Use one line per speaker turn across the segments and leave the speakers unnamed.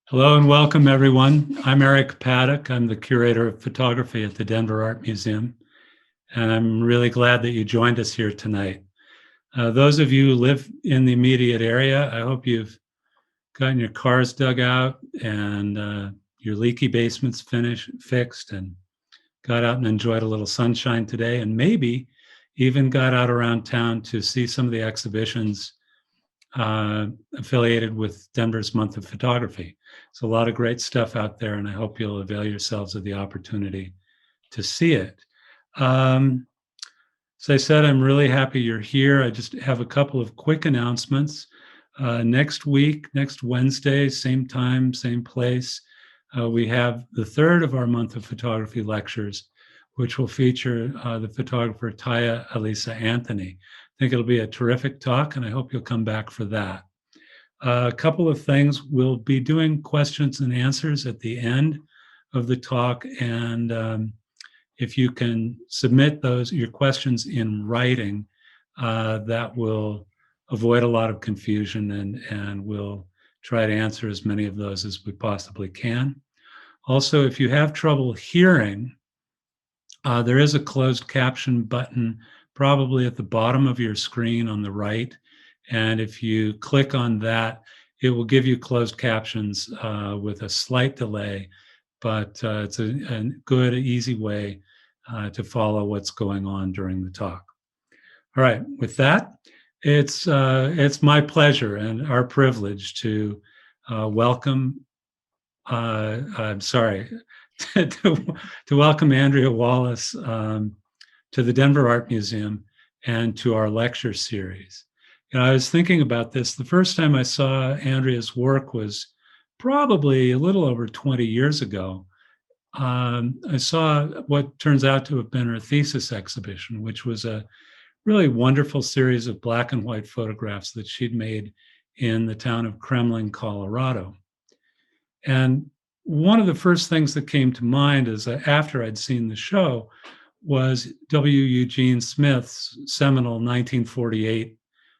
Hello and welcome, everyone. I'm Eric Paddock. I'm the curator of photography at the Denver Art Museum, and I'm really glad that you joined us here tonight. Those of you who live in the immediate area, I hope you've gotten your cars dug out and your leaky basements fixed, and got out and enjoyed a little sunshine today, and maybe even got out around town to see some of the exhibitions affiliated with Denver's Month of Photography. So a lot of great stuff out there, and I hope you'll avail yourselves of the opportunity to see it. As I said, I'm really happy you're here. I just have a couple of quick announcements. Next week, next Wednesday, same time, same place, we have the third of our Month of Photography lectures, which will feature the photographer Taya Elisa Anthony. I think it'll be a terrific talk, and I hope you'll come back for that. A couple of things. We'll be doing questions and answers at the end of the talk, and if you can submit your questions in writing, that will avoid a lot of confusion, and we'll try to answer as many of those as we possibly can. Also, if you have trouble hearing, there is a closed caption button probably at the bottom of your screen on the right. And if you click on that, it will give you closed captions with a slight delay, but it's a good, easy way to follow what's going on during the talk. All right, with that, it's my pleasure and our privilege to welcome, I'm sorry, to welcome Andrea Wallace to the Denver Art Museum and to our lecture series. You know, I was thinking about this. The first time I saw Andrea's work was probably a little over 20 years ago. I saw what turns out to have been her thesis exhibition, which was a really wonderful series of black and white photographs that she'd made in the town of Kremlin, Colorado. And one of the first things that came to mind is after I'd seen the show was W. Eugene Smith's seminal 1948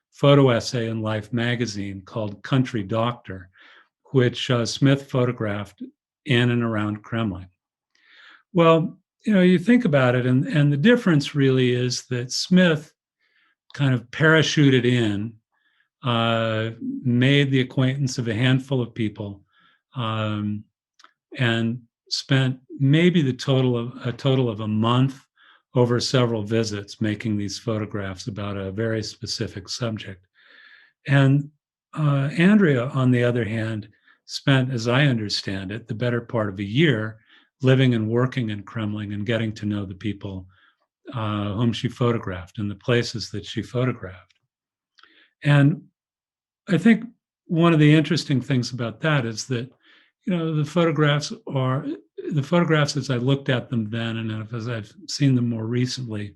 photo essay in Life magazine called Country Doctor, which Smith photographed in and around Kremlin. Well, you know, you think about it, and the difference really is that Smith kind of parachuted in, made the acquaintance of a handful of people, and spent maybe a total of a month over several visits making these photographs about a very specific subject. And Andrea, on the other hand, spent, as I understand it, the better part of a year living and working in Kremlin and getting to know the people whom she photographed and the places that she photographed. And I think one of the interesting things about that is that, you know, the photographs as I looked at them then and as I've seen them more recently,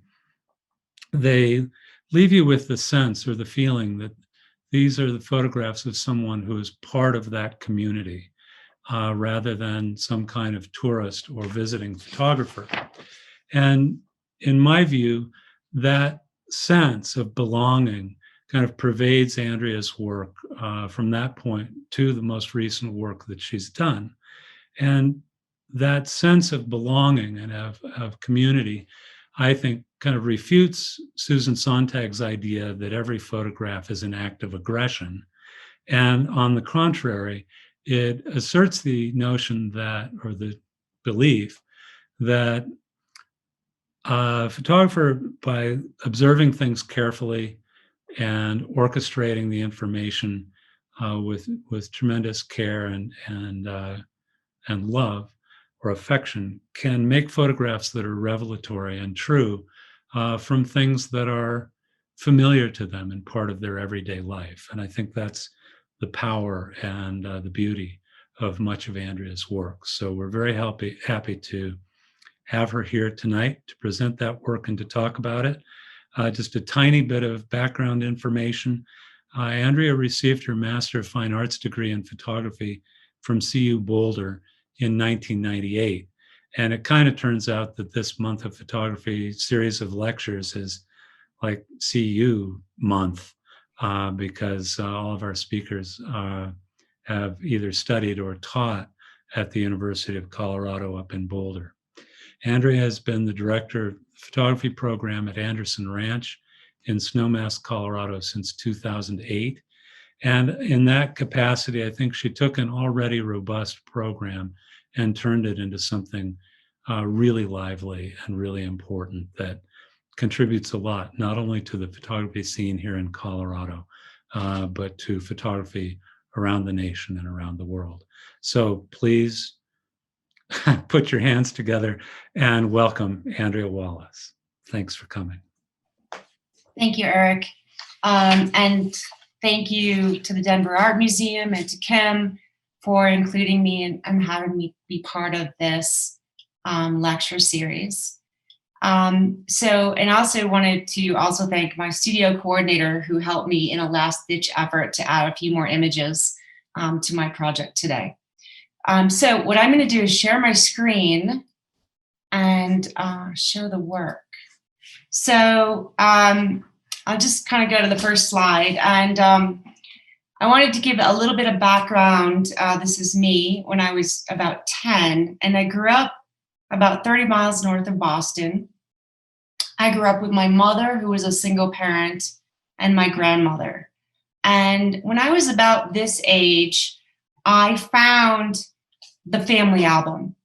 they leave you with the sense or the feeling that these are the photographs of someone who is part of that community, rather than some kind of tourist or visiting photographer. And in my view, that sense of belonging kind of pervades Andrea's work from that point to the most recent work that she's done. And that sense of belonging and of community, I think, kind of refutes Susan Sontag's idea that every photograph is an act of aggression. And on the contrary, it asserts the notion that, or the belief that a photographer, by observing things carefully and orchestrating the information with tremendous care and love or affection, can make photographs that are revelatory and true from things that are familiar to them and part of their everyday life. And I think that's the power and the beauty of much of Andrea's work. So we're very happy to have her here tonight to present that work and to talk about it. Just a tiny bit of background information. Andrea received her Master of Fine Arts degree in photography from CU Boulder in 1998. And it kind of turns out that this Month of Photography series of lectures is like CU month, because all of our speakers have either studied or taught at the University of Colorado up in Boulder. Andrea has been the director of the photography program at Anderson Ranch in Snowmass, Colorado since 2008. And in that capacity, I think she took an already robust program and turned it into something really lively and really important that contributes a lot, not only to the photography scene here in Colorado, but to photography around the nation and around the world. So please put your hands together and welcome Andrea Wallace. Thanks for coming.
Thank you, Eric. And thank you to the Denver Art Museum and to Kim for including me and having me be part of this lecture series. And also wanted to also thank my studio coordinator who helped me in a last-ditch effort to add a few more images to my project today. So what I'm going to do is share my screen and show the work. So I'll just kind of go to the first slide. And I wanted to give a little bit of background. This is me when I was about 10, and I grew up about 30 miles north of Boston. I grew up with my mother, who was a single parent, and my grandmother. And when I was about this age, I found the family album.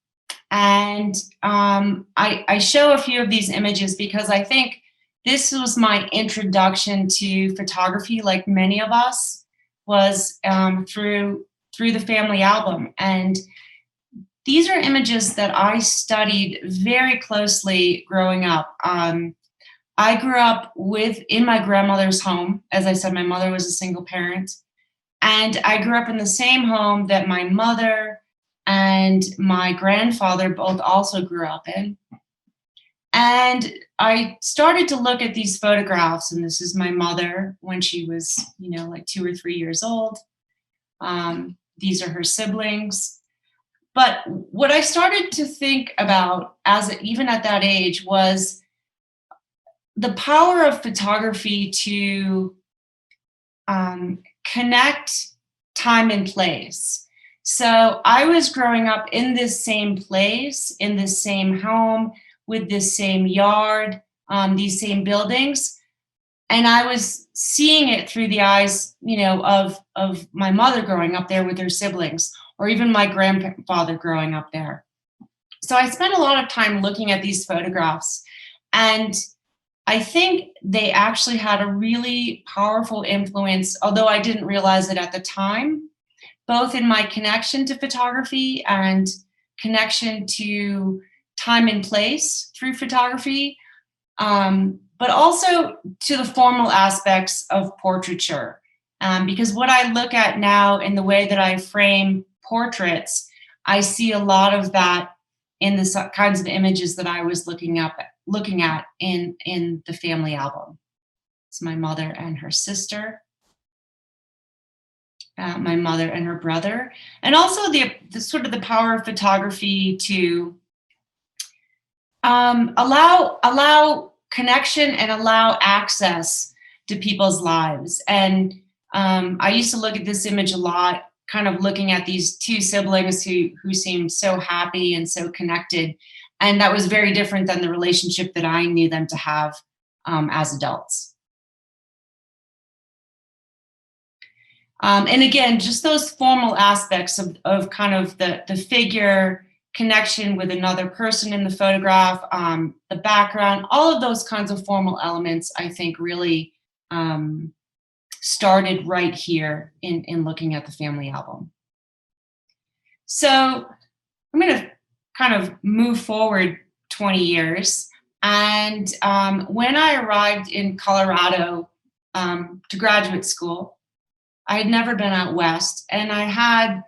And I show a few of these images because I think this was my introduction to photography, like many of us, was through the family album. And these are images that I studied very closely growing up. I grew up in my grandmother's home. As I said, my mother was a single parent. And I grew up in the same home that my mother and my grandfather both also grew up in. And I started to look at these photographs, and this is my mother when she was, like 2 or 3 years old. These are her siblings. But what I started to think about even at that age was the power of photography to connect time and place. So I was growing up in this same place, in this same home, with this same yard, these same buildings. And I was seeing it through the eyes, of my mother growing up there with her siblings, or even my grandfather growing up there. So I spent a lot of time looking at these photographs, and I think they actually had a really powerful influence, although I didn't realize it at the time, both in my connection to photography and connection to time and place through photography, but also to the formal aspects of portraiture. Because what I look at now in the way that I frame portraits, I see a lot of that in the kinds of images that I was looking at in the family album. It's my mother and her sister, my mother and her brother, and also the sort of the power of photography to allow connection and allow access to people's lives. And I used to look at this image a lot, kind of looking at these two siblings who seemed so happy and so connected. And that was very different than the relationship that I knew them to have as adults. And again, just those formal aspects of kind of the figure, connection with another person in the photograph, the background, all of those kinds of formal elements, I think really started right here in looking at the family album. So I'm going to kind of move forward 20 years. And when I arrived in Colorado to graduate school, I had never been out west, and I had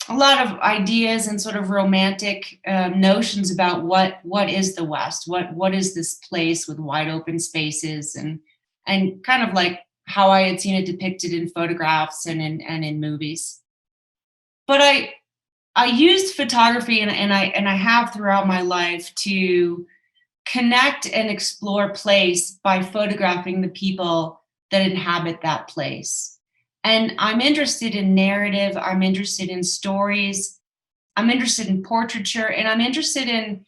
a lot of ideas and sort of romantic notions about what is the West, what is this place with wide open spaces, and kind of like how I had seen it depicted in photographs and in movies. But I used photography and I have throughout my life to connect and explore place by photographing the people that inhabit that place. And I'm interested in narrative, I'm interested in stories, I'm interested in portraiture, and I'm interested in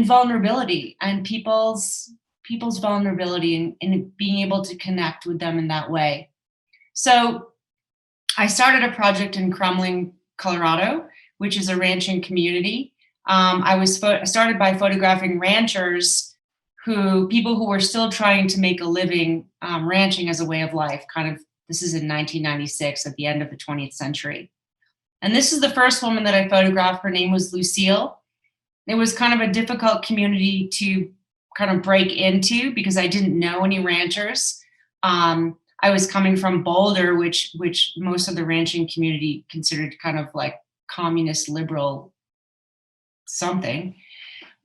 vulnerability and people's vulnerability and being able to connect with them in that way. So I started a project in Crumling, Colorado, which is a ranching community. I started by photographing ranchers people who were still trying to make a living ranching as a way of life. This is in 1996, at the end of the 20th century. And this is the first woman that I photographed. Her name was Lucille. It was kind of a difficult community to kind of break into because I didn't know any ranchers. I was coming from Boulder, which most of the ranching community considered kind of like communist liberal something.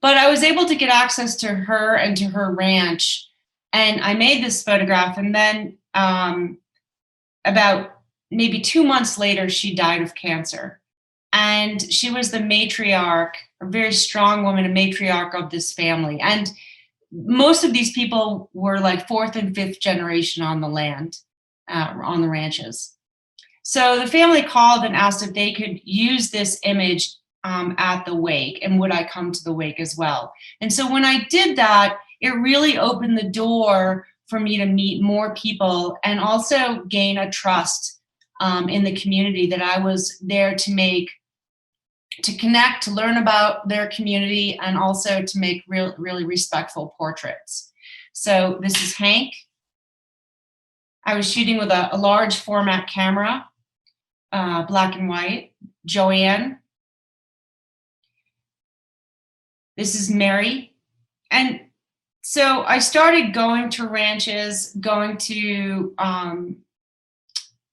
But I was able to get access to her and to her ranch, and I made this photograph. And then about maybe 2 months later, she died of cancer. And she was the matriarch, a very strong woman, a matriarch of this family. And most of these people were like fourth and fifth generation on the land, on the ranches. So the family called and asked if they could use this image at the wake, and would I come to the wake as well? And so when I did that, it really opened the door for me to meet more people and also gain a trust in the community that I was there to connect, to learn about their community, and also to make really respectful portraits. So this is Hank. I was shooting with a large format camera, black and white. Joanne. This is Mary. And so I started going to ranches, going to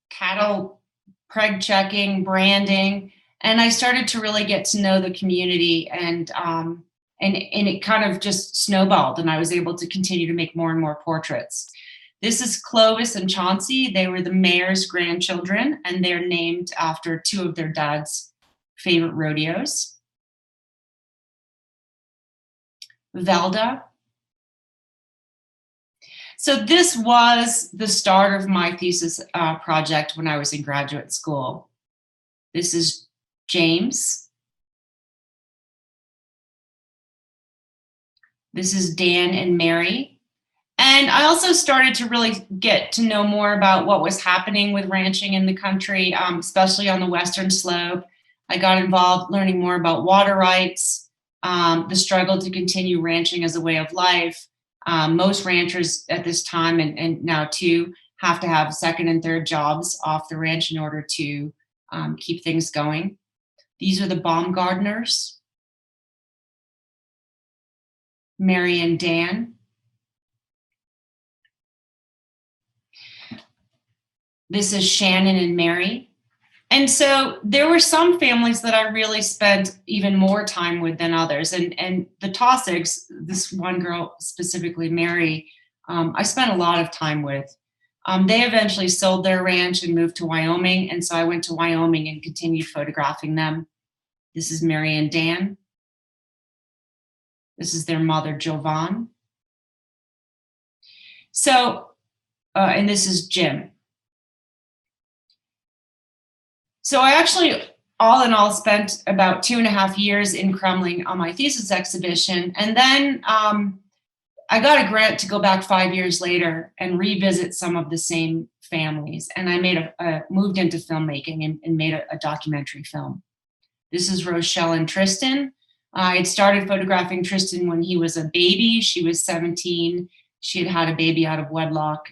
cattle preg checking, branding, and I started to really get to know the community, and it kind of just snowballed, and I was able to continue to make more and more portraits. This is Clovis and Chauncey. They were the mayor's grandchildren, and they're named after two of their dad's favorite rodeos. Velda. So this was the start of my thesis project when I was in graduate school. This is James. This is Dan and Mary. And I also started to really get to know more about what was happening with ranching in the country, especially on the Western Slope. I got involved learning more about water rights, the struggle to continue ranching as a way of life. Most ranchers at this time, and now too, have to have second and third jobs off the ranch in order to keep things going. These are the Baumgartners, Mary and Dan. This is Shannon and Mary. And so there were some families that I really spent even more time with than others. And the Taussigs, this one girl specifically, Mary, I spent a lot of time with. They eventually sold their ranch and moved to Wyoming. And so I went to Wyoming and continued photographing them. This is Mary and Dan. This is their mother, Jovan. So, and this is Jim. So I actually, all in all, spent about 2.5 years in Kremling on my thesis exhibition. And then I got a grant to go back 5 years later and revisit some of the same families. And I moved into filmmaking and made a documentary film. This is Rochelle and Tristan. I had started photographing Tristan when he was a baby. She was 17. She had a baby out of wedlock.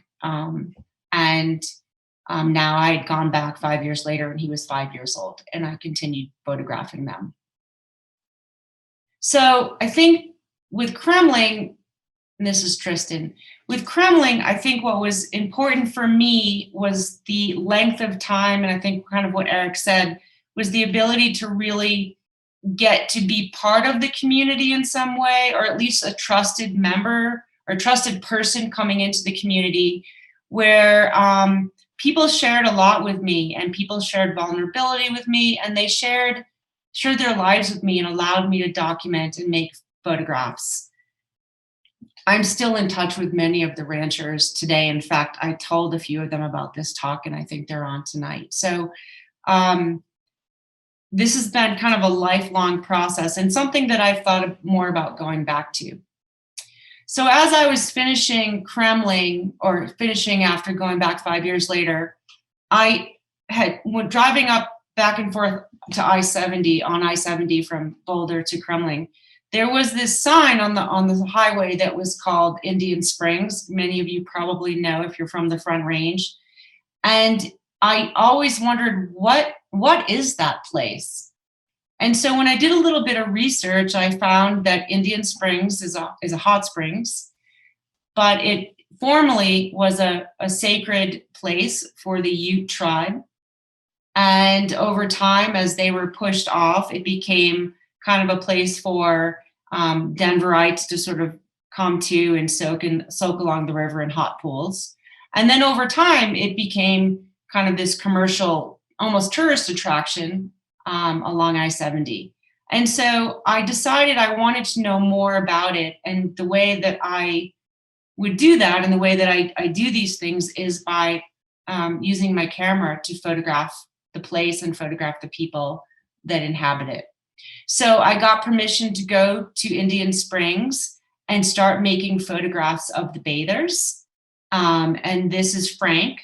Now I had gone back 5 years later and he was 5 years old, and I continued photographing them. So I think with Kremling, and this is Tristan, with Kremling, I think what was important for me was the length of time, and I think kind of what Eric said, was the ability to really get to be part of the community in some way, or at least a trusted member or trusted person coming into the community where people shared a lot with me, and people shared vulnerability with me, and they shared their lives with me and allowed me to document and make photographs. I'm still in touch with many of the ranchers today. In fact, I told a few of them about this talk, and I think they're on tonight. So this has been kind of a lifelong process and something that I've thought more about going back to. So as I was finishing Kremling, or finishing after going back 5 years later, I went driving up back and forth to I-70, on I-70 from Boulder to Kremling. There was this sign on the highway that was called Indian Springs. Many of you probably know if you're from the Front Range. And I always wondered, what is that place? And so when I did a little bit of research, I found that Indian Springs is a hot springs, but it formerly was a sacred place for the Ute tribe. And over time, as they were pushed off, it became kind of a place for Denverites to sort of come to and soak along the river in hot pools. And then over time, it became kind of this commercial, almost tourist attraction along I-70. And so I decided I wanted to know more about it. And the way that I would do that, and the way that I do these things, is by using my camera to photograph the place and photograph the people that inhabit it. So I got permission to go to Indian Springs and start making photographs of the bathers. And this is Frank.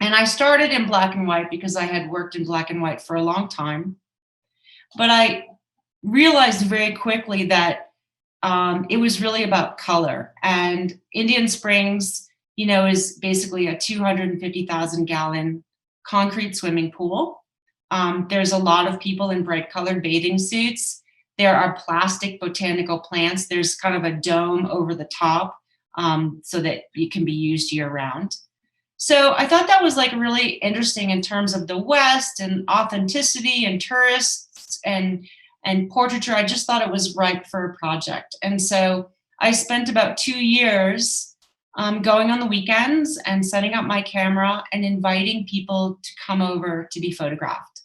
And I started in black and white because I had worked in black and white for a long time. But I realized very quickly that it was really about color. And Indian Springs, is basically a 250,000 gallon concrete swimming pool. There's a lot of people in bright colored bathing suits. There are plastic botanical plants. There's kind of a dome over the top so that it can be used year round. So I thought that was like really interesting in terms of the West and authenticity and tourists and portraiture. I just thought it was ripe for a project. And so I spent about 2 years going on the weekends and setting up my camera and inviting people to come over to be photographed.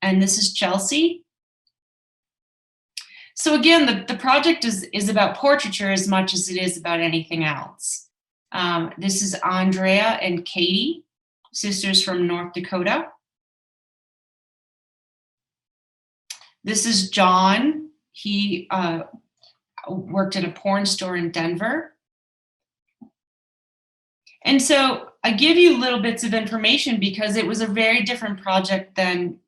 And this is Chelsea. So again, the project is about portraiture as much as it is about anything else. This is Andrea and Katie, sisters from North Dakota. This is John. He worked at a porn store in Denver. And so I give you little bits of information because it was a very different project than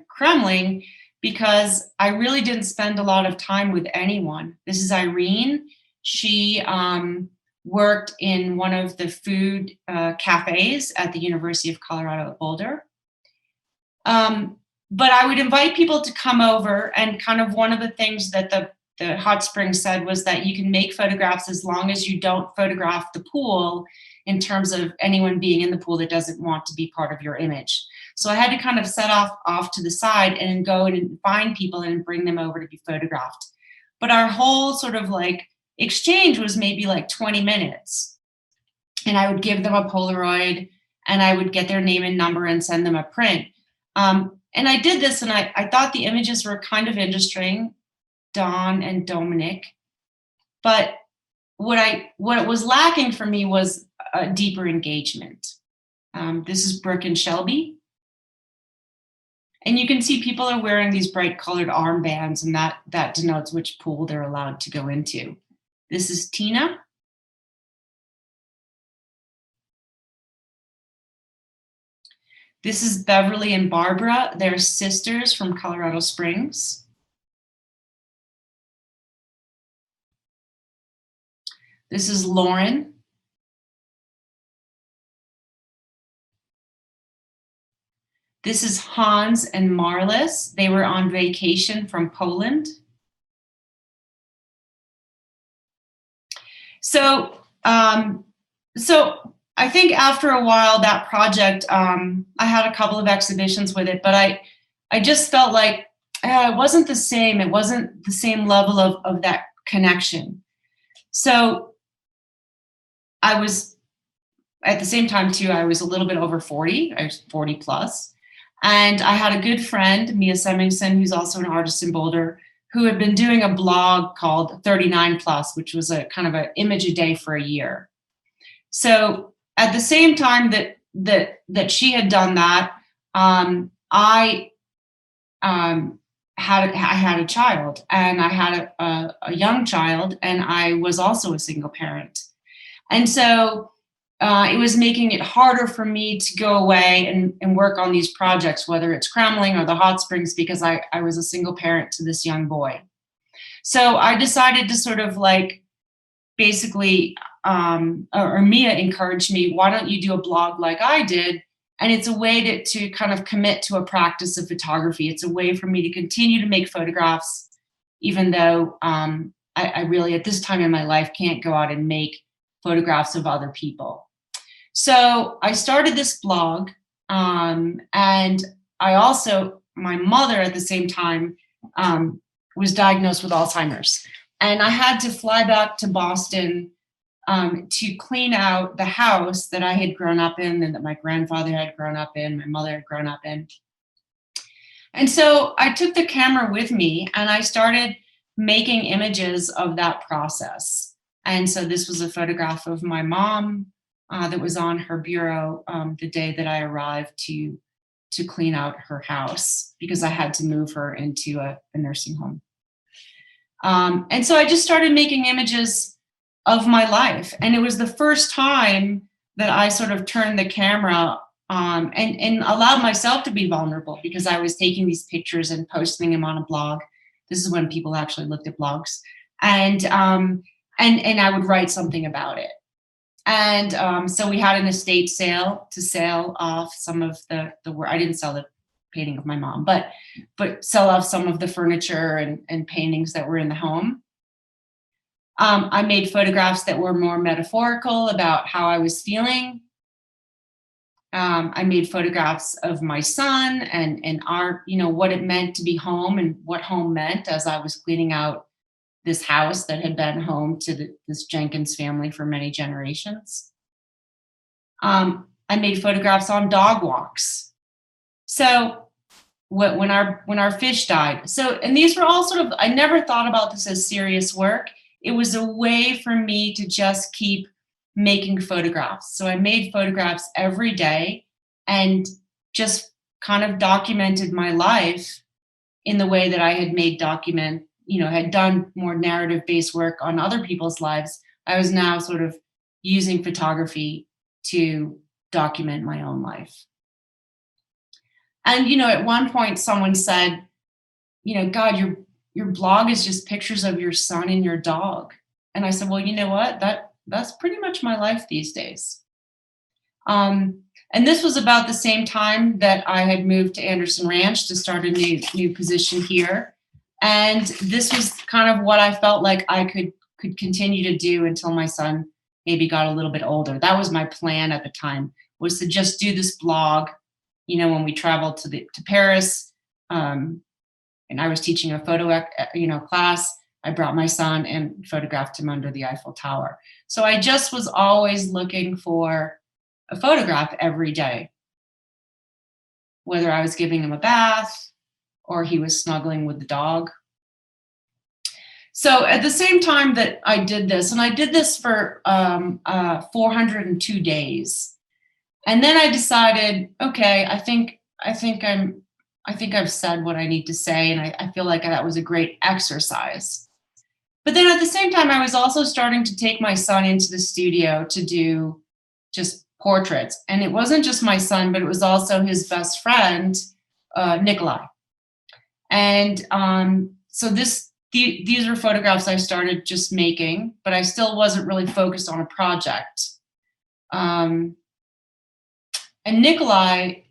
Kremling, because I really didn't spend a lot of time with anyone. This is Irene. She worked in one of the food cafes at the University of Colorado at Boulder. But I would invite people to come over, and kind of one of the things that the hot springs said was that you can make photographs as long as you don't photograph the pool in terms of anyone being in the pool that doesn't want to be part of your image. So I had to kind of set off to the side and go and find people and bring them over to be photographed. But our whole sort of like exchange was maybe like 20 minutes. And I would give them a Polaroid and I would get their name and number and send them a print. And I did this, and I thought the images were kind of interesting, Don and Dominic. But what was lacking for me was a deeper engagement. This is Brooke and Shelby. And you can see people are wearing these bright colored armbands, and that denotes which pool they're allowed to go into. This is Tina. This is Beverly and Barbara. They're sisters from Colorado Springs. This is Lauren. This is Hans and Marlis. They were on vacation from Poland. So I think after a while, that project, I had a couple of exhibitions with it, but I just felt like it wasn't the same. It wasn't the same level of that connection. So I was, at the same time too, I was a little bit over 40, I was 40 plus. And I had a good friend, Mia Semmingson, who's also an artist in Boulder, who had been doing a blog called 39 Plus, which was a kind of an image a day for a year. So at the same time that she had done that, I had a child, and I had a young child, and I was also a single parent. And so it was making it harder for me to go away and work on these projects, whether it's Kremling or the hot springs, because I was a single parent to this young boy. So I decided to sort of like basically, or Mia encouraged me, why don't you do a blog like I did? And it's a way to kind of commit to a practice of photography. It's a way for me to continue to make photographs, even though I really, at this time in my life, can't go out and make photographs of other people. So I started this blog, and I also, my mother at the same time was diagnosed with Alzheimer's. And I had to fly back to Boston to clean out the house that I had grown up in and that my grandfather had grown up in, my mother had grown up in. And so I took the camera with me and I started making images of that process. And so this was a photograph of my mom that was on her bureau the day that I arrived to clean out her house because I had to move her into a nursing home. And so I just started making images of my life. And it was the first time that I sort of turned the camera and allowed myself to be vulnerable, because I was taking these pictures and posting them on a blog. This is when people actually looked at blogs. And I would write something about it. And so we had an estate sale to sell off some of the work. I didn't sell the painting of my mom, but sell off some of the furniture and paintings that were in the home. I made photographs that were more metaphorical about how I was feeling. I made photographs of my son and our, what it meant to be home and what home meant as I was cleaning out this house that had been home to this Jenkins family for many generations. I made photographs on dog walks. So when our fish died. So, and these were all sort of, I never thought about this as serious work. It was a way for me to just keep making photographs. So I made photographs every day and just kind of documented my life in the way that I had had done more narrative-based work on other people's lives. I was now sort of using photography to document my own life. And, at one point someone said, God, your blog is just pictures of your son and your dog. And I said, well, you know what? That's pretty much my life these days. And this was about the same time that I had moved to Anderson Ranch to start a new position here. And this was kind of what I felt like I could continue to do until my son maybe got a little bit older. That was my plan at the time, was to just do this blog. When we traveled to Paris, and I was teaching a photo, class, I brought my son and photographed him under the Eiffel Tower. So I just was always looking for a photograph every day, whether I was giving him a bath or he was snuggling with the dog. So at the same time that I did this, and I did this for 402 days. And then I decided, okay, I think I've said what I need to say, and I feel like that was a great exercise. But then at the same time, I was also starting to take my son into the studio to do just portraits. And it wasn't just my son, but it was also his best friend, Nikolai. And so these were photographs I started just making, but I still wasn't really focused on a project. And Nikolai,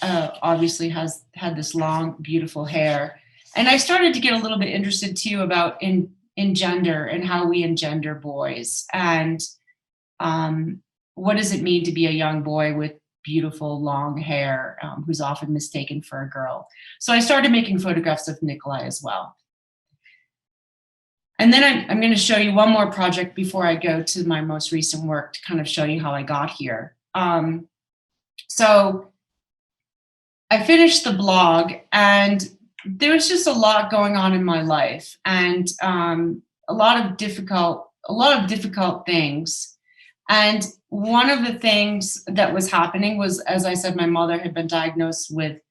obviously has had this long, beautiful hair. And I started to get a little bit interested too about in gender and how we engender boys. And what does it mean to be a young boy with beautiful long hair who's often mistaken for a girl? So I started making photographs of Nikolai as well. And then I'm going to show you one more project before I go to my most recent work to kind of show you how I got here. So I finished the blog, and there was just a lot going on in my life, and a lot of difficult things. And one of the things that was happening was, as I said, my mother had been diagnosed with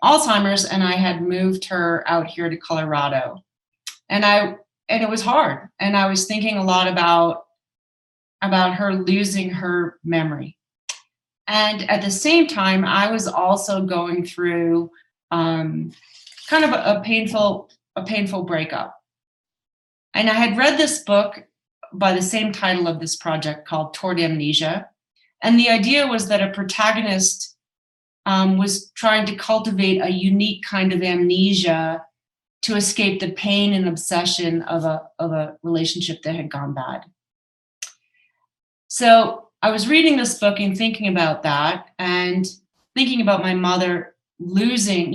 Alzheimer's, and I had moved her out here to Colorado. And it was hard. And I was thinking a lot about her losing her memory. And at the same time, I was also going through kind of a painful breakup. And I had read this book by the same title of this project called Toward Amnesia. And the idea was that a protagonist was trying to cultivate a unique kind of amnesia to escape the pain and obsession of a relationship that had gone bad. So I was reading this book and thinking about that, and thinking about my mother losing,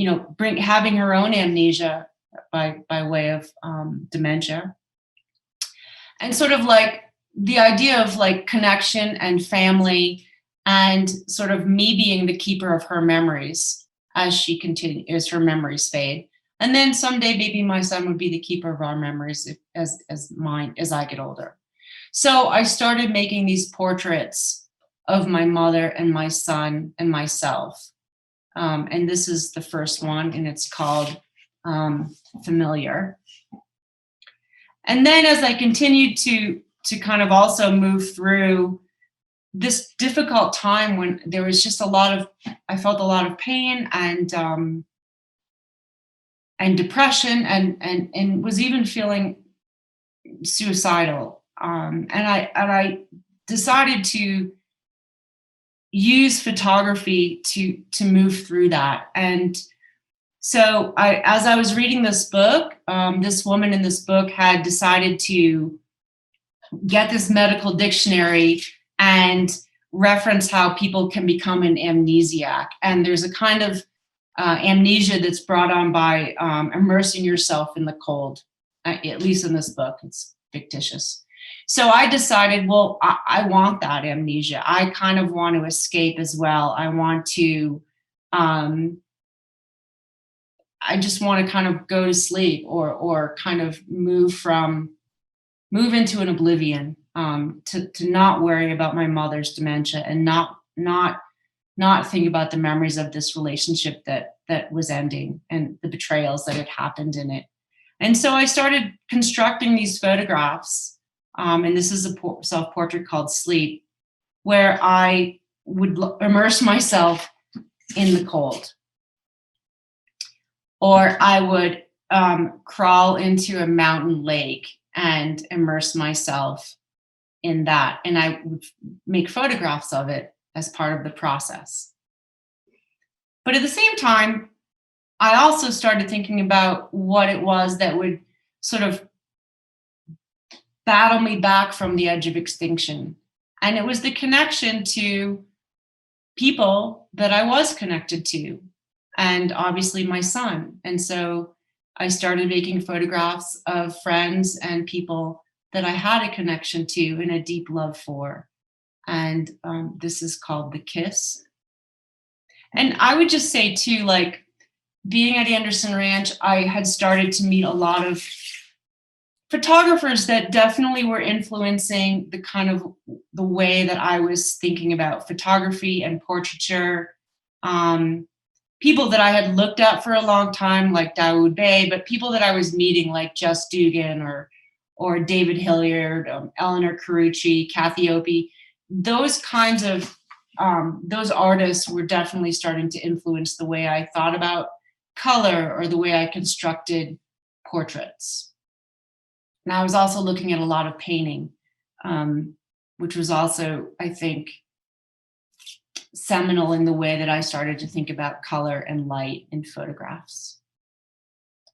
having her own amnesia by way of dementia. And sort of like the idea of like connection and family, and sort of me being the keeper of her memories as her memories fade. And then someday maybe my son would be the keeper of our memories as I get older. So I started making these portraits of my mother and my son and myself. And this is the first one, and it's called Familiar. And then as I continued to kind of also move through this difficult time when there was just I felt a lot of pain and depression and was even feeling suicidal. And I decided to use photography to move through that. And so as I was reading this book, this woman in this book had decided to get this medical dictionary and reference how people can become an amnesiac. And there's a kind of amnesia that's brought on by immersing yourself in the cold, at least in this book. It's fictitious. So I decided, well, I want that amnesia. I kind of want to escape as well. I want to, I just want to kind of go to sleep or kind of move into an oblivion, to not worry about my mother's dementia and not think about the memories of this relationship that was ending and the betrayals that had happened in it. And so I started constructing these photographs, and this is a self-portrait called Sleep, where I would immerse myself in the cold. Or I would crawl into a mountain lake and immerse myself in that. And I would make photographs of it as part of the process. But at the same time, I also started thinking about what it was that would sort of battle me back from the edge of extinction. And it was the connection to people that I was connected to, and obviously my son. And so I started making photographs of friends and people that I had a connection to and a deep love for. And this is called The Kiss. And I would just say too, like being at Anderson Ranch, I had started to meet a lot of photographers that definitely were influencing the kind of the way that I was thinking about photography and portraiture. People that I had looked at for a long time, like Dawood Bey, but people that I was meeting, like Jess Dugan or David Hilliard, Eleanor Carucci, Kathy Opie, those kinds of those artists were definitely starting to influence the way I thought about color or the way I constructed portraits. And I was also looking at a lot of painting, which was also, I think, seminal in the way that I started to think about color and light in photographs.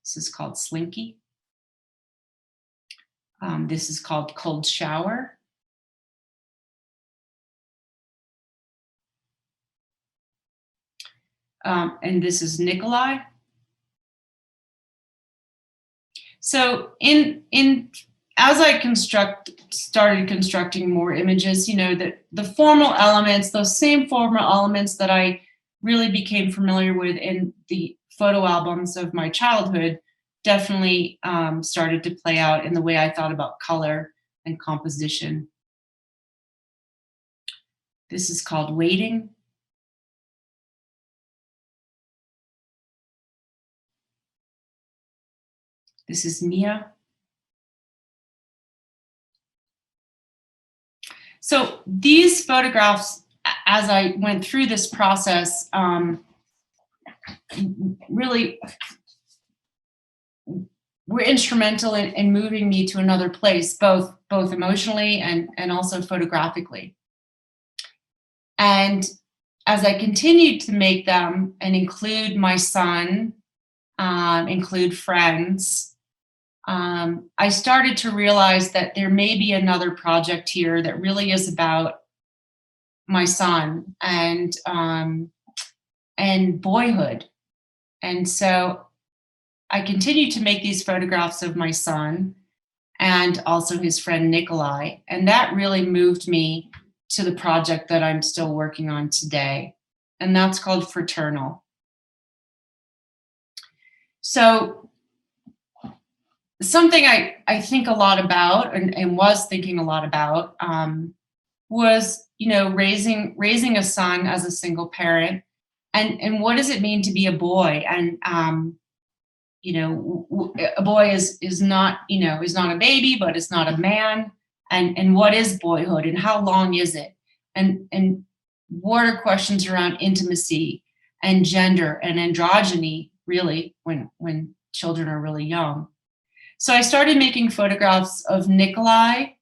This is called Slinky. This is called Cold Shower. And this is Nikolai. So as I started constructing more images, the formal elements, those same formal elements that I really became familiar with in the photo albums of my childhood definitely started to play out in the way I thought about color and composition. This is called Waiting. This is Mia. So these photographs, as I went through this process, really were instrumental in moving me to another place, both emotionally and also photographically. And as I continued to make them and include my son, include friends, I started to realize that there may be another project here that really is about my son and boyhood. And so I continued to make these photographs of my son and also his friend Nikolai, and that really moved me to the project that I'm still working on today, and that's called Fraternal. So something I think a lot about and was thinking a lot about was, raising a son as a single parent, and what does it mean to be a boy? And a boy is not a baby, but it's not a man. And what is boyhood, and how long is it? And what are questions around intimacy and gender and androgyny, really, when children are really young? So I started making photographs of Nikolai,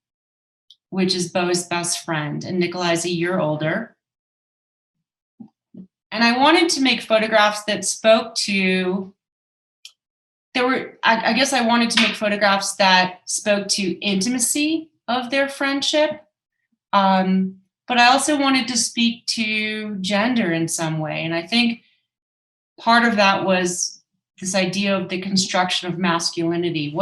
which is Bo's best friend, and Nikolai's a year older. And I wanted to make photographs that spoke to, I guess I wanted to make photographs that spoke to intimacy of their friendship. But I also wanted to speak to gender in some way. And I think part of that was this idea of the construction of masculinity.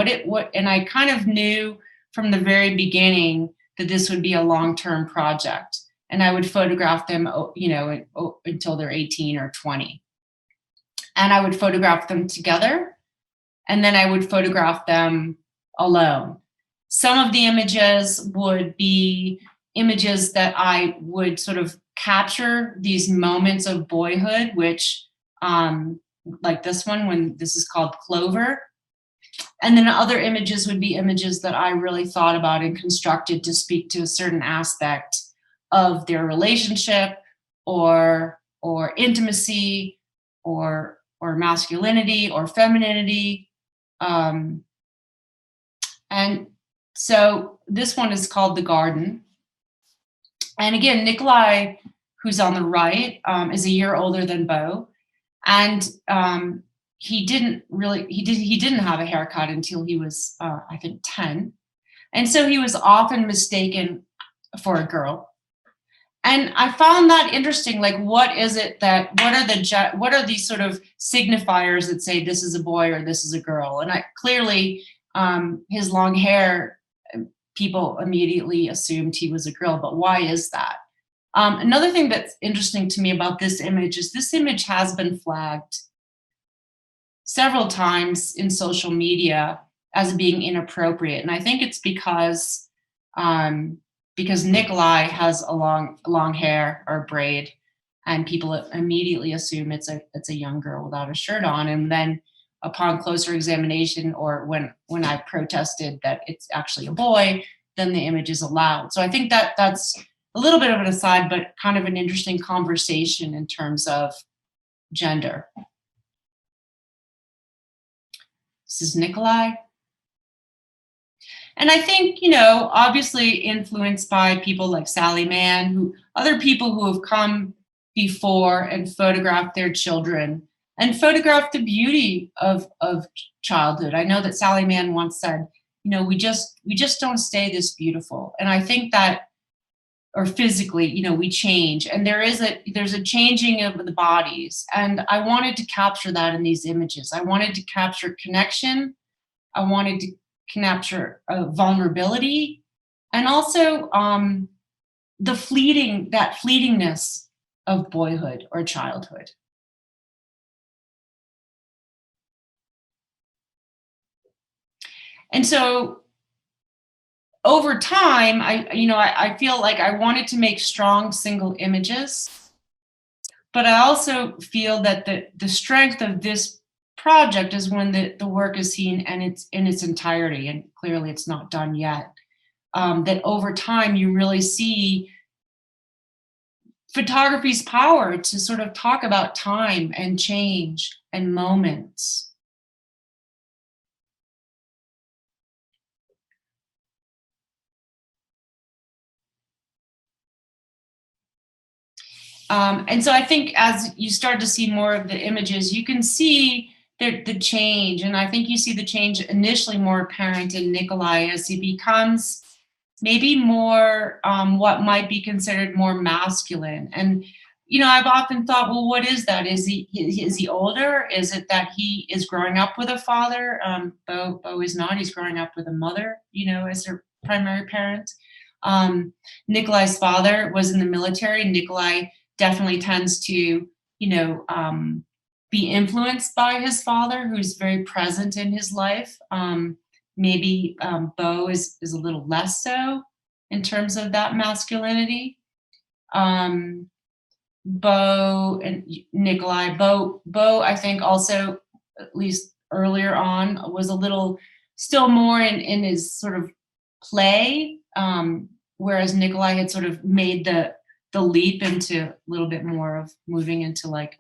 And I kind of knew from the very beginning that this would be a long-term project, and I would photograph them, until they're 18 or 20. And I would photograph them together, and then I would photograph them alone. Some of the images would be images that I would sort of capture these moments of boyhood, which, like this one, when this is called Clover. And then other images would be images that I really thought about and constructed to speak to a certain aspect of their relationship or intimacy or masculinity or femininity. And so this one is called The Garden. And again, Nikolai, who's on the right, is a year older than Bo. And he didn't have a haircut until he was, I think, 10. And so he was often mistaken for a girl. And I found that interesting. Like, what are these sort of signifiers that say this is a boy or this is a girl? And clearly, his long hair, people immediately assumed he was a girl, but why is that? Another thing that's interesting to me about this image is this image has been flagged several times in social media as being inappropriate. And I think it's because Nikolai has a long hair or braid, and people immediately assume it's a young girl without a shirt on. And then upon closer examination, or when I protested that it's actually a boy, then the image is allowed. So I think that's a little bit of an aside, but kind of an interesting conversation in terms of gender. This is Nikolai. And I think, obviously influenced by people like Sally Mann, other people who have come before and photographed their children and photographed the beauty of childhood. I know that Sally Mann once said, we just don't stay this beautiful. And I think that, or physically, we change, and there's a changing of the bodies. And I wanted to capture that in these images. I wanted to capture connection. I wanted to capture vulnerability, and also the fleetingness of boyhood or childhood. And so over time, I feel like I wanted to make strong single images, but I also feel that the strength of this project is when the work is seen and it's in its entirety, and clearly it's not done yet. That over time you really see photography's power to sort of talk about time and change and moments. And so I think as you start to see more of the images, you can see the change. And I think you see the change initially more apparent in Nikolai as he becomes maybe more what might be considered more masculine. And I've often thought, well, what is that? Is he older? Is it that he is growing up with a father? Bo is not. He's growing up with a mother, as her primary parent. Nikolai's father was in the military. Nikolai definitely tends to, be influenced by his father, who's very present in his life. Maybe Bo is a little less so in terms of that masculinity. Bo and Nikolai, Bo, I think also, at least earlier on, was a little still more in his sort of play, whereas Nikolai had sort of made the leap into a little bit more of moving into like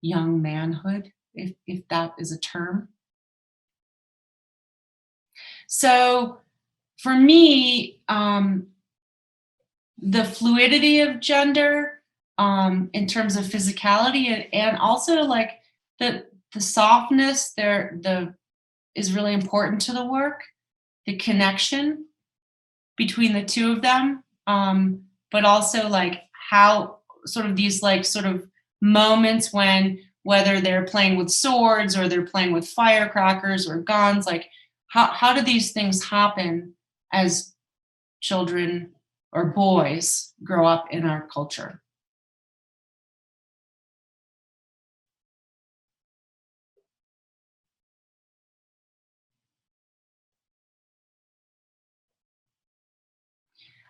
young manhood, if that is a term. So for me, the fluidity of gender, in terms of physicality, and also like the softness there, is really important to the work. The connection between the two of them, but also like how sort of these like sort of moments when whether they're playing with swords or they're playing with firecrackers or guns, like how do these things happen as children or boys grow up in our culture?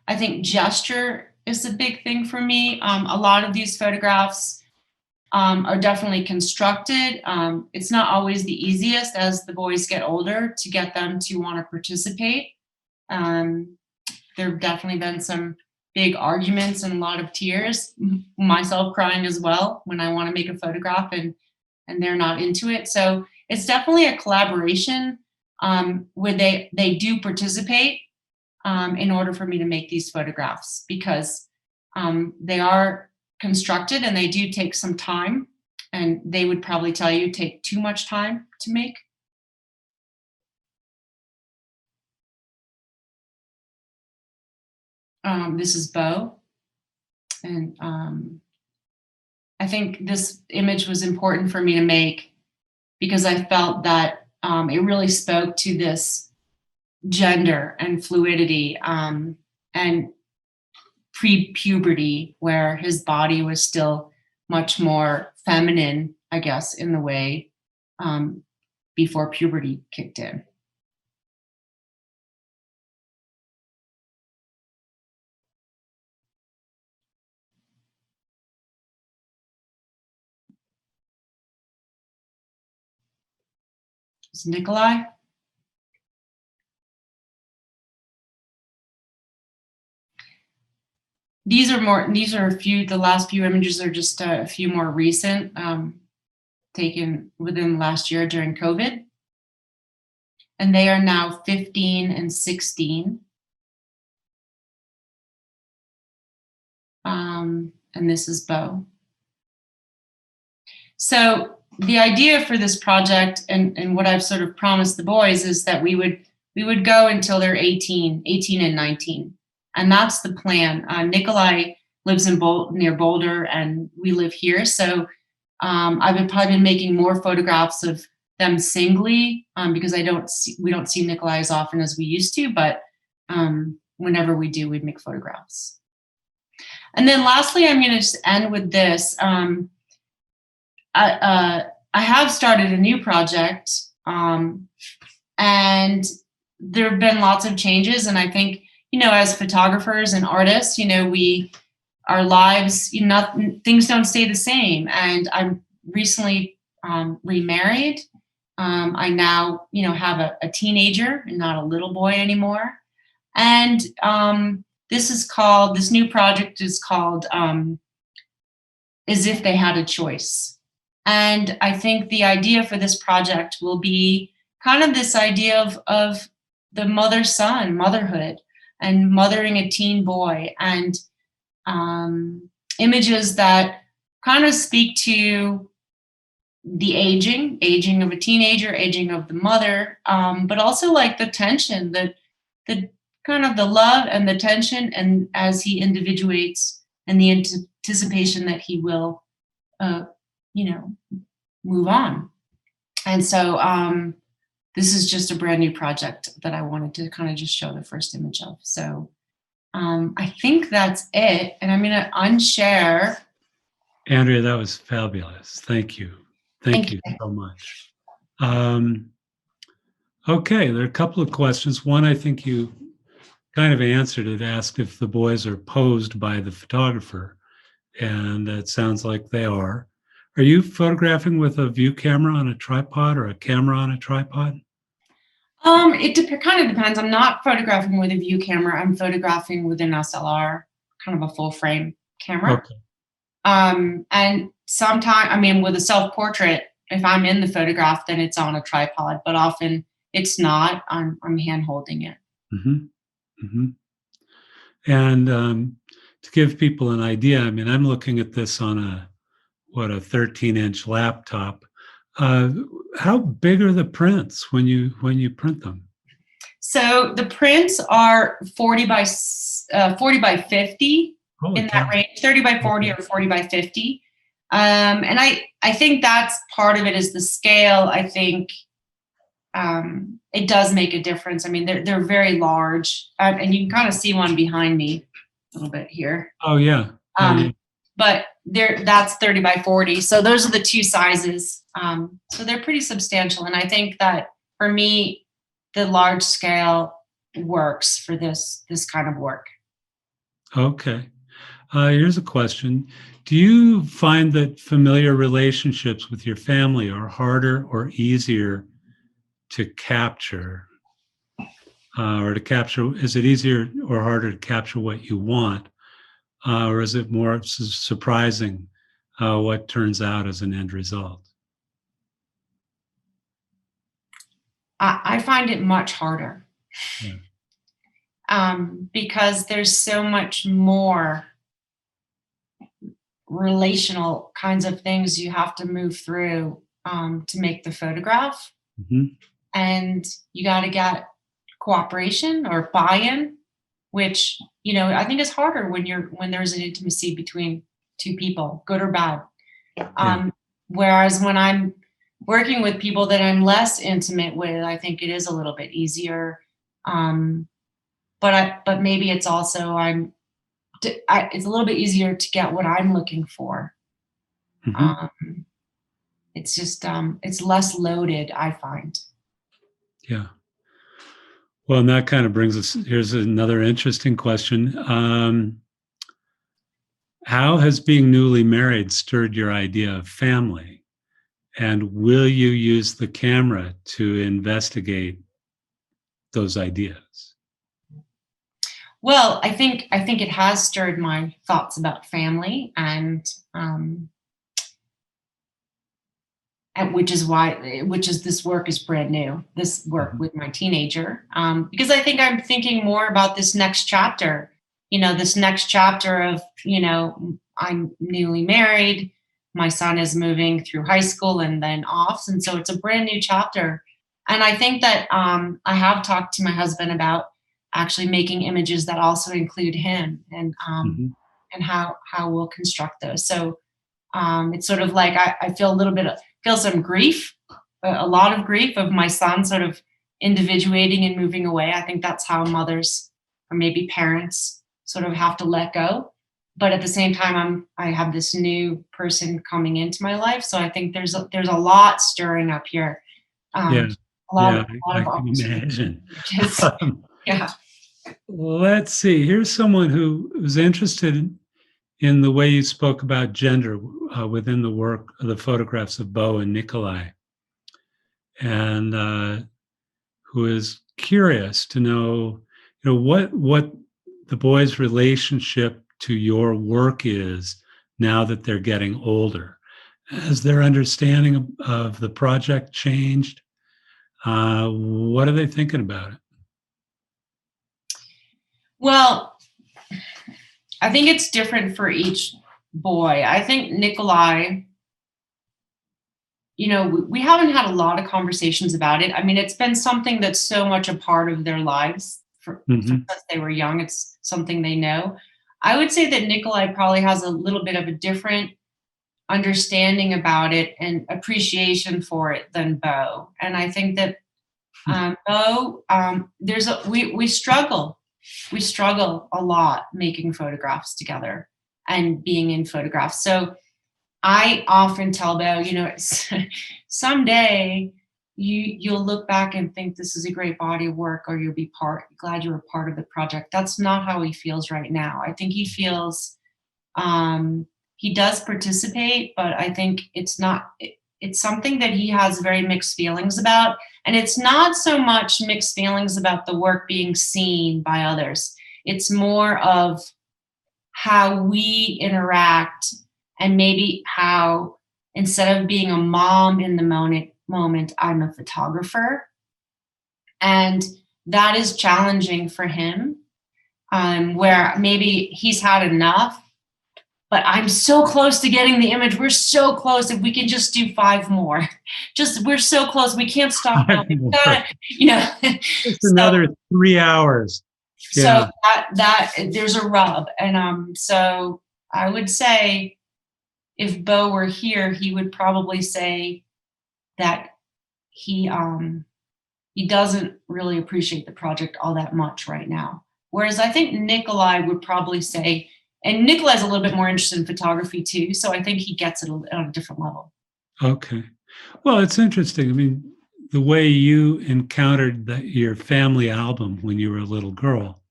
I think gesture is a big thing for me. A lot of these photographs are definitely constructed. It's not always the easiest as the boys get older to get them to want to participate. There have definitely been some big arguments and a lot of tears, myself crying as well when I want to make a photograph and they're not into it. So it's definitely a collaboration where they do participate in order for me to make these photographs, because they are constructed and they do take some time, and they would probably tell you take too much time to make. This is Bo, and I think this image was important for me to make because I felt that it really spoke to this gender and fluidity, and pre-puberty, where his body was still much more feminine, I guess, in the way before puberty kicked in. It's Nikolai. These are a few, the last few images are just a few more recent, taken within last year during COVID. And they are now 15 and 16. And this is Bo. So the idea for this project and what I've sort of promised the boys is that we would go until they're 18 and 19. And that's the plan. Nikolai lives in near Boulder, and we live here. So I've probably been making more photographs of them singly, because we don't see Nikolai as often as we used to, but whenever we do, we make photographs. And then lastly, I'm going to just end with this. I have started a new project, and there have been lots of changes, and I think, as photographers and artists, our lives, things don't stay the same. And I'm recently remarried. I now, have a teenager and not a little boy anymore. And this new project is called As If They Had a Choice. And I think the idea for this project will be kind of this idea of the mother-son, motherhood, and mothering a teen boy, and images that kind of speak to the aging of a teenager, aging of the mother, but also like the tension, the kind of the love and the tension, and as he individuates, and the anticipation that he will, move on. And so this is just a brand new project that I wanted to kind of just show the first image of. So I think that's it. And I'm going to unshare.
Andrea, that was fabulous. Thank you. Thank you so much. Okay, there are a couple of questions. One, I think you kind of answered it, asked if the boys are posed by the photographer, and it sounds like they are. Are you photographing with a view camera on a tripod or a camera on a tripod?
It kind of depends. I'm not photographing with a view camera. I'm photographing with an SLR, kind of a full frame camera.
Okay.
And sometimes, with a self-portrait, if I'm in the photograph, then it's on a tripod, but often it's not. I'm hand holding it.
Mm-hmm. Mm-hmm. And to give people an idea, I'm looking at this on a 13-inch laptop. How big are the prints when you print them?
So the prints are 40 by 50.
Holy
in
cow.
that range, 30 by 40 or 40 by 50. And I think that's part of it, is the scale. I think it does make a difference. They're very large, and you can kind of see one behind me a little bit here.
Oh yeah.
But that's 30 by 40. So those are the two sizes. So they're pretty substantial. And I think that for me, the large scale works for this kind of work.
Okay. Here's a question. Do you find that familiar relationships with your family are harder or easier to capture? Is it easier or harder to capture what you want? Or is it more surprising what turns out as an end result?
I find it much harder.
Yeah.
Because there's so much more relational kinds of things you have to move through to make the photograph.
Mm-hmm.
And you got to get cooperation or buy-in, which, I think is harder when there's an intimacy between two people, good or bad. Whereas when I'm working with people that I'm less intimate with, I think it is a little bit easier. But maybe it's also it's a little bit easier to get what I'm looking for. Mm-hmm. It's just it's less loaded, I find.
Yeah. Well, and that kind of brings us, here's another interesting question. How has being newly married stirred your idea of family? And will you use the camera to investigate those ideas?
Well, I think it has stirred my thoughts about family, and which is this work is brand new. This work with my teenager, because I think I'm thinking more about this next chapter. This next chapter of I'm newly married. My son is moving through high school and then off, and so it's a brand new chapter. And I think that I have talked to my husband about actually making images that also include him, and and how we'll construct those. So it's sort of like I feel feel some grief, a lot of grief of my son sort of individuating and moving away. I think that's how mothers or maybe parents sort of have to let go. But at the same time, I have this new person coming into my life, so I think there's a lot stirring up here. A
Yeah,
a lot
I
of
can
opportunity.
imagine.
Images. Yeah.
Let's see. Here's someone who was interested in the way you spoke about gender within the work of the photographs of Bo and Nikolai, and who is curious to know, what the boys' relationship to your work is now that they're getting older. Has their understanding of the project changed? What are they thinking about it?
Well, I think it's different for each boy. I think Nikolai, we haven't had a lot of conversations about it. I mean, it's been something that's so much a part of their lives
Mhm.
since they were young. It's something they know. I would say that Nikolai probably has a little bit of a different understanding about it and appreciation for it than Bo. And I think that Bo, we struggle. We struggle a lot making photographs together and being in photographs. So I often tell Bo, someday you'll look back and think this is a great body of work, or you'll be glad you were part of the project. That's not how he feels right now. I think he feels he does participate, but I think it's something that he has very mixed feelings about. And it's not so much mixed feelings about the work being seen by others. It's more of how we interact, and maybe how, instead of being a mom in the moment, I'm a photographer. And that is challenging for him, where maybe he's had enough, but I'm so close to getting the image. We're so close. If we can just do 5 more, we're so close. We can't stop now. We've gotta,
Just
so,
another 3 hours.
so
Yeah.
that there's a rub. And so I would say if Bo were here, he would probably say that he doesn't really appreciate the project all that much right now. Whereas I think Nikolai would probably say, and Nikolai's a little bit more interested in photography too, so I think he gets it on a different level.
Okay. Well, it's interesting. I mean, the way you encountered your family album when you were a little girl,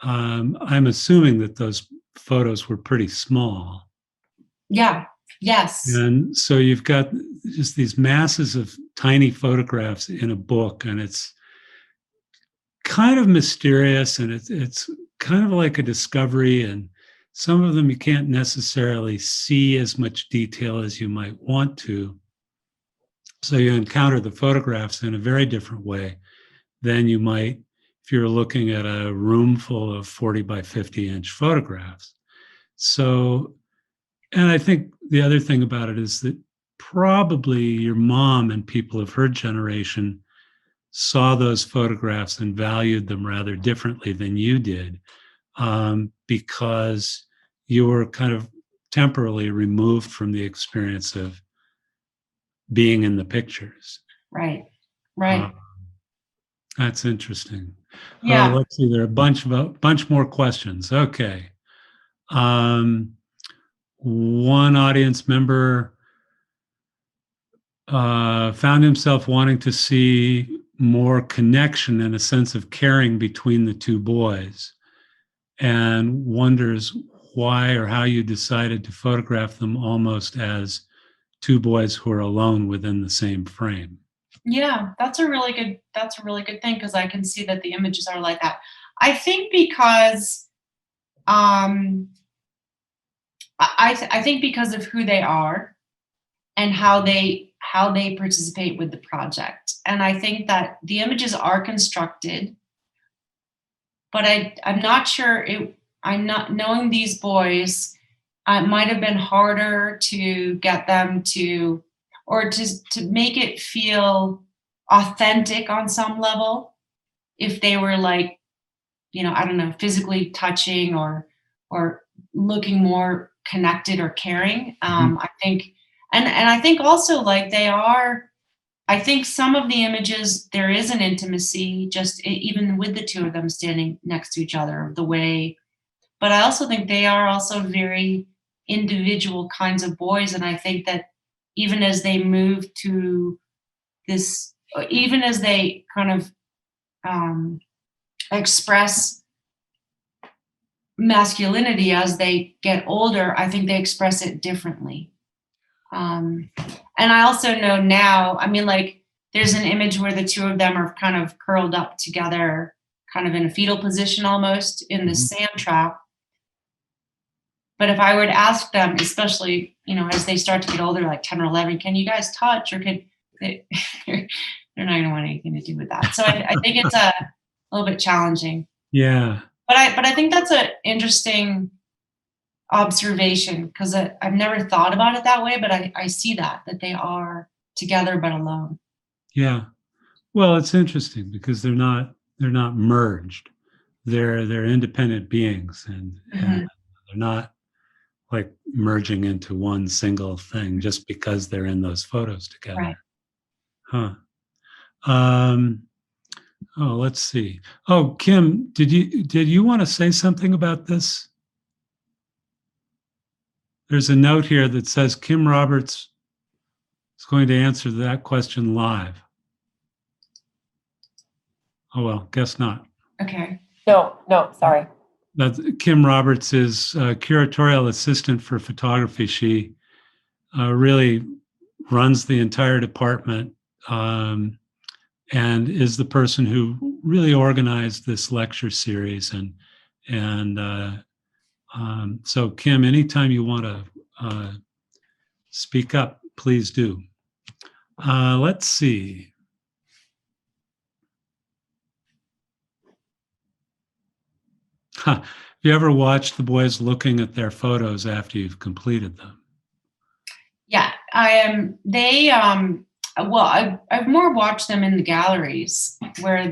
I'm assuming that those photos were pretty small.
Yeah. Yes.
And so you've got just these masses of tiny photographs in a book, and it's kind of mysterious, and it's kind of like a discovery. And some of them you can't necessarily see as much detail as you might want to. So you encounter the photographs in a very different way than you might if you're looking at a room full of 40 by 50-inch photographs. So, and I think the other thing about it is that probably your mom and people of her generation saw those photographs and valued them rather differently than you did, because you were kind of temporarily removed from the experience of being in the pictures.
Right.
Uh,
Right.
that's interesting.
Yeah.
Let's see. There are a bunch more questions. Okay. One audience member found himself wanting to see more connection and a sense of caring between the two boys, and wonders why or how you decided to photograph them almost as two boys who are alone within the same frame.
Yeah, that's a really good thing, because I can see that the images are like that. I think because um I think because of who they are and how they participate with the project. And I think that the images are constructed, but I'm not sure I'm not knowing these boys. It might have been harder to get them to, or to make it feel authentic on some level, if they were like, I don't know, physically touching, or looking more connected or caring.
Mhm.
I think, and I think also, like, they are. I think some of the images, there is an intimacy, just even with the two of them standing next to each other, the way. But I also think they are also very individual kinds of boys, and I think that even as they move to this even as they kind of express masculinity as they get older, I think they express it differently. And I also know now, I mean, like, there's an image where the two of them are kind of curled up together, kind of in a fetal position almost in the sand trap. But if I were to ask them, especially, you know, as they start to get older, like 10 or 11, can you guys touch, or could they, they're not going to want anything to do with that. So I think it's a little bit challenging.
Yeah.
But I think that's an interesting observation, because I've never thought about it that way, but I see that they are together but alone.
Yeah. Well, it's interesting because they're not merged. They're independent beings, and they're not like merging into one single thing just because they're in those photos together.
Right.
Huh. Oh, let's see. Oh, Kim, did you want to say something about this? There's a note here that says Kim Roberts is going to answer that question live. Oh, well, guess not.
Okay.
No, sorry.
That's Kim Roberts is curatorial assistant for photography. She really runs the entire department, and is the person who really organized this lecture series. So, Kim, anytime you want to speak up, please do. Let's see. Have you ever watched the boys looking at their photos after you've completed them?
Yeah, I am. They well, I've more watched them in the galleries where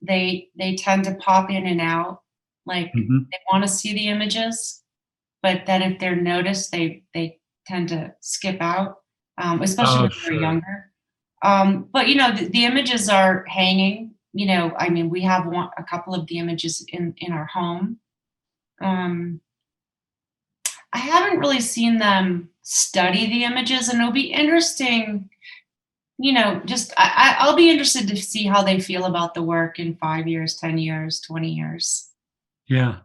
they tend to pop in and out, like they want to see the images, but then if they're noticed, they tend to skip out, especially when they're younger. But you know, the images are hanging. You know, I mean, we have a couple of the images in our home. I haven't really seen them study the images, and it'll be interesting, you know, just I'll be interested to see how they feel about the work in 5 years, 10 years, 20 years.
Yeah,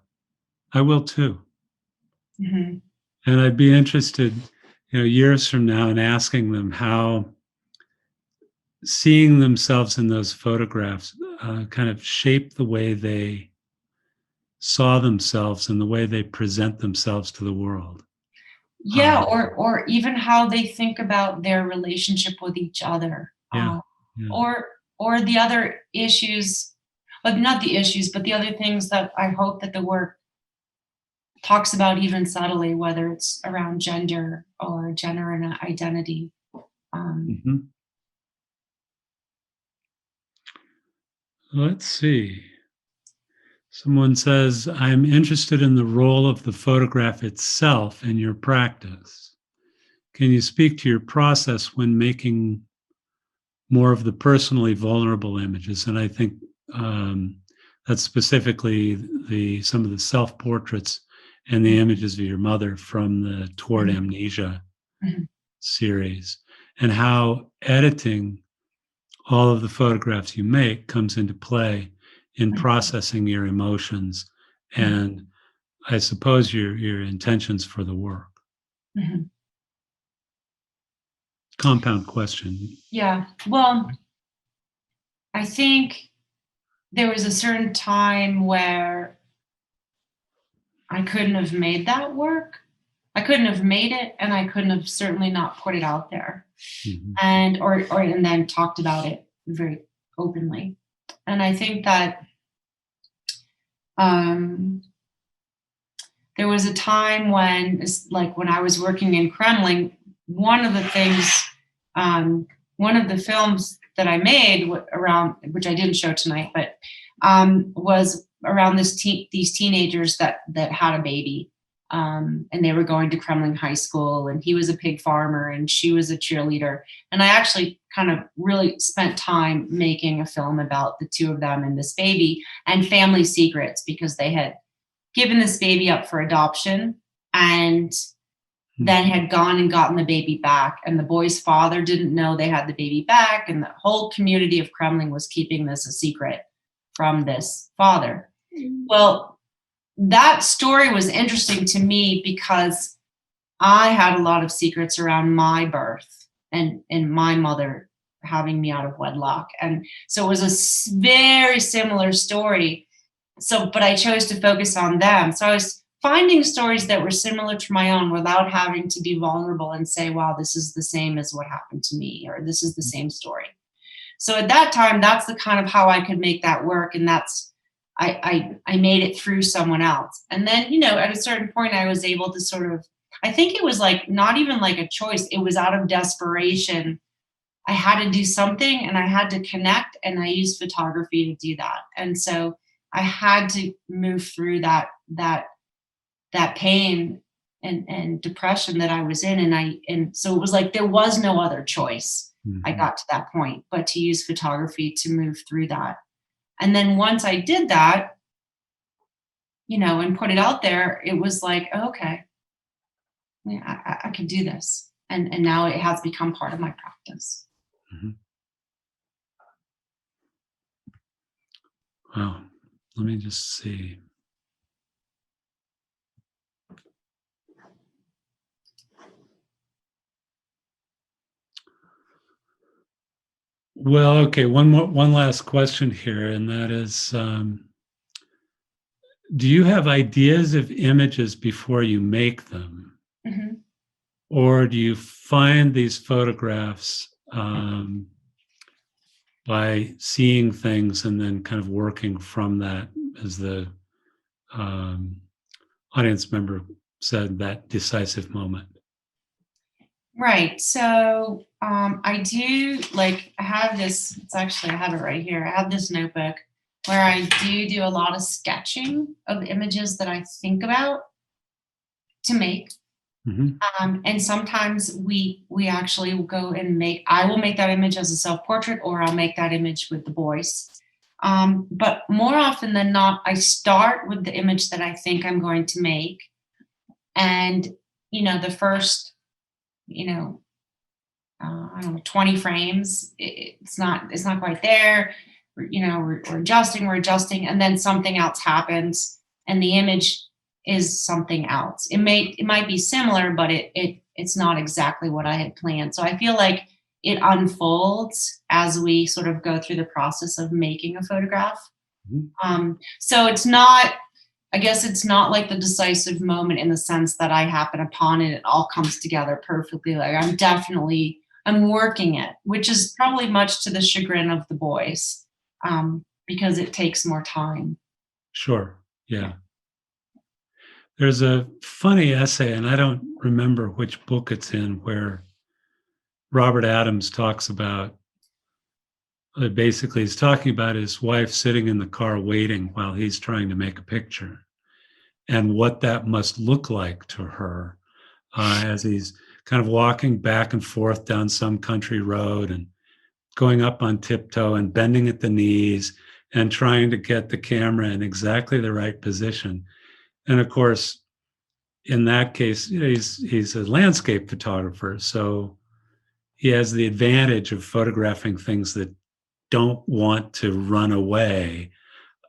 I will too.
Mm-hmm.
And I'd be interested, you know, years from now, in asking them how seeing themselves in those photographs kind of shaped the way they saw themselves and the way they present themselves to the world.
Yeah, or even how they think about their relationship with each other.
Yeah.
Or the other issues, but not the issues, but the other things that I hope that the work talks about, even subtly, whether it's around gender or gender and identity.
Let's see. Someone says, I'm interested in the role of the photograph itself in your practice. Can you speak to your process when making more of the personally vulnerable images? And I think that's specifically some of the self-portraits and the images of your mother from the Toward Amnesia series, and how editing all of the photographs you make comes into play in processing your emotions and, I suppose, your intentions for the work. Compound question.
Yeah, well, I think there was a certain time where I couldn't have made that work. I couldn't have made it, and I couldn't have certainly not put it out there, and then talked about it very openly. And I think that there was a time when, like when I was working in Kremlin, one of the things, one of the films that I made around, which I didn't show tonight, but was around these teenagers that had a baby. And they were going to Kremlin High School, and he was a pig farmer and she was a cheerleader. And I actually kind of really spent time making a film about the two of them and this baby and family secrets, because they had given this baby up for adoption, and then had gone and gotten the baby back, and the boy's father didn't know they had the baby back, and the whole community of Kremlin was keeping this a secret from this father. Well, that story was interesting to me because I had a lot of secrets around my birth and my mother having me out of wedlock. And so it was a very similar story. So, but I chose to focus on them. So I was finding stories that were similar to my own without having to be vulnerable and say, wow, this is the same as what happened to me, or this is the same story. So at that time, that's the kind of how I could make that work. And that's, I made it through someone else. And then, you know, at a certain point, I was able to sort of, I think it was like, not even like a choice. It was out of desperation. I had to do something and I had to connect, and I used photography to do that. And so I had to move through that pain and depression that I was in. And so it was like, there was no other choice. I got to that point, but to use photography to move through that. And then once I did that, you know, and put it out there, it was like, oh, okay, yeah, I can do this. And now it has become part of my practice.
Wow. Let me just see. Well, okay, one last question here, and that is, do you have ideas of images before you make them?
Mm-hmm.
Or do you find these photographs by seeing things and then kind of working from that, as the audience member said, that decisive moment?
Right. So I do, like, I have this, it's actually, I have it right here. I have this notebook where I do a lot of sketching of images that I think about to make. And sometimes we actually will go and I will make that image as a self-portrait, or I'll make that image with the boys. But more often than not, I start with the image that I think I'm going to make. And, you know, the first, you know, I don't know, 20 frames, it's not quite there. You know, we're adjusting, and then something else happens, and the image is something else. It might be similar, but it's not exactly what I had planned. So I feel like it unfolds as we sort of go through the process of making a photograph. So it's not, I guess it's not like the decisive moment in the sense that I happen upon it, it all comes together perfectly. Like I'm working it, which is probably much to the chagrin of the boys, because it takes more time.
Sure. Yeah. There's a funny essay, and I don't remember which book it's in, where Robert Adams talks about, basically he's talking about his wife sitting in the car waiting while he's trying to make a picture, and what that must look like to her as he's kind of walking back and forth down some country road and going up on tiptoe and bending at the knees and trying to get the camera in exactly the right position. And of course, in that case, you know, he's a landscape photographer, so he has the advantage of photographing things that don't want to run away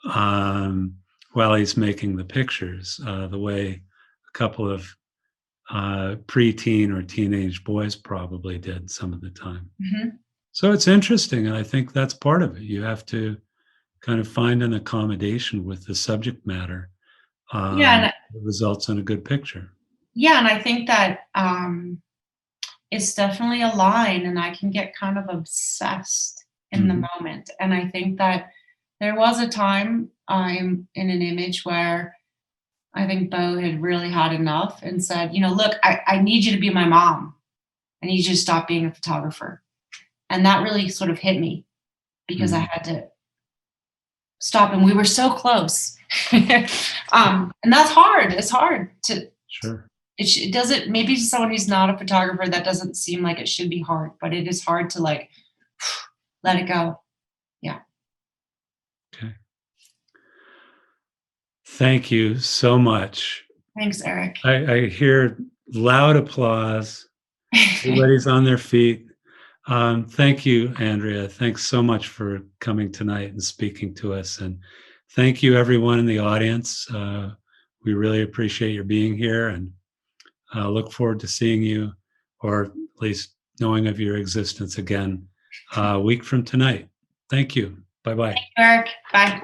while he's making the pictures, the way a couple of preteen or teenage boys probably did some of the time. So it's interesting, and I think that's part of it. You have to kind of find an accommodation with the subject matter
Yeah, and
that results in a good picture.
yeah, and I think that it's definitely a line, and I can get kind of obsessed in the moment. And I think that there was a time I'm in an image where I think Bo had really had enough and said, you know, look, I need you to be my mom. I need you to stop being a photographer. And that really sort of hit me because I had to stop, and we were so close. And that's hard. It's hard to,
Sure.
it doesn't, maybe to someone who's not a photographer, that doesn't seem like it should be hard, but it is hard to like, let it go. Yeah.
Okay. Thank you so much.
Thanks, Eric.
I hear loud applause. Everybody's on their feet. Thank you, Andrea. Thanks so much for coming tonight and speaking to us. And thank you, everyone in the audience. We really appreciate your being here, and look forward to seeing you, or at least knowing of your existence again a week from tonight. Thank you. Bye-bye.
Eric, bye.